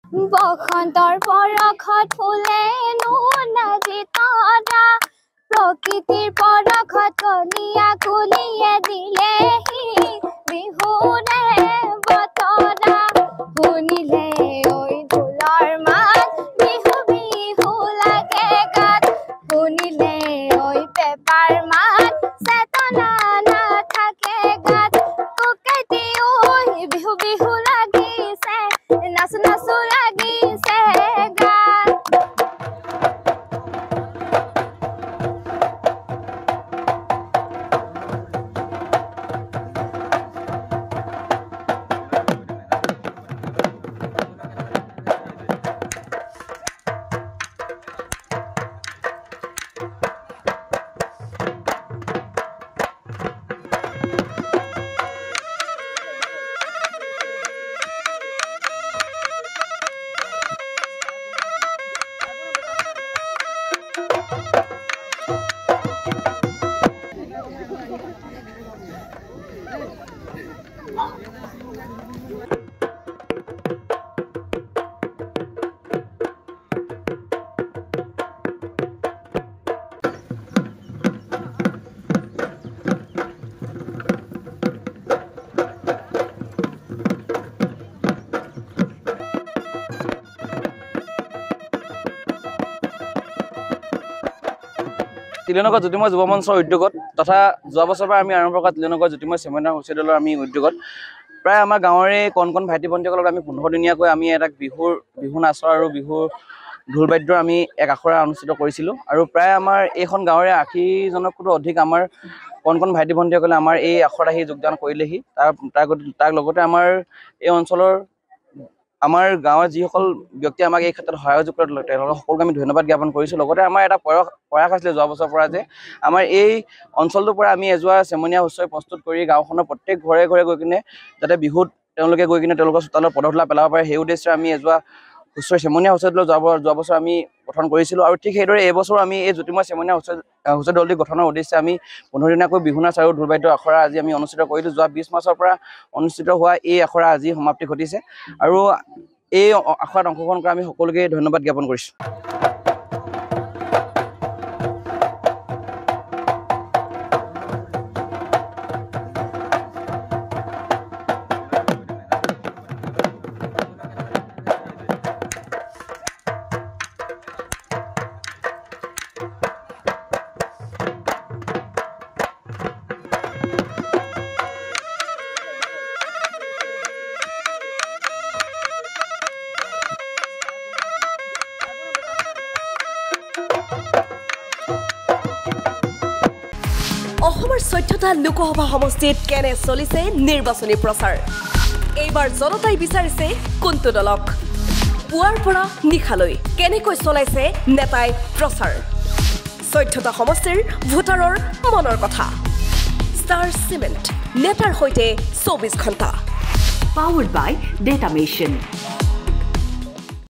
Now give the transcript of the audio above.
বসন্তৰ পৰশত ফুলে নুনাজি তৰা প্ৰকৃতিৰ পৰশত কলিয়া কুলিয়ে দিলেহি বিহুৰে বতৰা শুনিলে ঐ ঢোলৰ মাত বিহু বিহু লাগে গাত শুনিলে ঐ পেপাৰ মাত চেতনা নাথাকে গাত কোকাইটি ঐ বিহু বিহু লাগিছে নাচো নাচো লাগিছে গাত তিলেনগৰ জ্যোতিময় যুৱ মঞ্চৰ উদ্যোগত তথা যোৱা বছৰৰ পৰা আমি আৰম্ভ কৰা তিলেনগৰ জ্যোতিময় চেমিনাৰ হৈছে দলৰ আমি উদ্যোগত প্ৰায় আমাৰ গাঁৱৰে কণ ভাইটি ভণ্টিসকলক আমি 15 দিনীয়াকৈ আমি এটা বিহু নাচৰ আৰু বিহুৰ ঢোল বাদ্যৰ আমি এক আখৰা অনুষ্ঠিত কৰিছিলোঁ আৰু প্ৰায় আমাৰ এইখন গাঁৱৰে 80জনতকৈও অধিক আমাৰ কণ ভাইটি ভণ্টিসকলে আমাৰ এই আখৰাত আহি যোগদান কৰিলেহি তাৰ লগতে আমাৰ এই অঞ্চলৰ আমাৰ গাঁৱৰ যিসকল ব্যক্তি আমাক এই ক্ষেত্ৰত সহযোগ কৰে তেওঁলোকক সকলোকে আমি ধন্যবাদ জ্ঞাপন কৰিছোঁ লগতে আমাৰ এটা প্ৰয়াস আছিলে যোৱা বছৰৰ পৰা যে আমাৰ এই অঞ্চলটোৰ পৰা আমি এজোৱা চেমনীয়া হুঁচৰি প্ৰস্তুত কৰি গাঁওখনৰ প্ৰত্যেক ঘৰে ঘৰে গৈ কিনে যাতে বিহুত তেওঁলোকে গৈ কিনে তেওঁলোকৰ চোতালত পদধূলা পেলাব পাৰে সেই উদ্দেশ্যে আমি এজোৱা হুঁচৰি চেমনীয়া হুঁচৰি দল যোৱা বছৰ আমি গঠন কৰিছিলোঁ আৰু ঠিক সেইদৰে এইবছৰ আমি এই জ্যোতিময় চেমনীয়া হুঁচৰি দলটি গঠনৰ উদ্দেশ্যে আমি 15 দিনীয়াকৈ বিহু নাচ আৰু ঢোল বাদ্যৰ আখৰা আজি আমি অনুষ্ঠিত কৰিলোঁ যোৱা 20 মাৰ্চৰ পৰা অনুষ্ঠিত হোৱা এই আখৰা আজি সমাপ্তি ঘটিছে আৰু এই আখৰাত অংশগ্ৰহণ কৰা আমি সকলোকে ধন্যবাদ জ্ঞাপন কৰিছোঁ অসমৰ 14টা লোকসভা সমষ্টিত কেনে চলিছে নিৰ্বাচনী প্ৰচাৰ এইবাৰ জনতাই বিচাৰিছে কোনটো দলক পুৱাৰ পৰা নিখালৈ কেনেকৈ চলাইছে নেতাই প্ৰচাৰ 14টা সমষ্টিৰ ভোটাৰৰ মনৰ কথা ষ্টাৰ সিমেন্ট নেতাৰ হৈতে 24 ঘণ্টা powered by Data Mission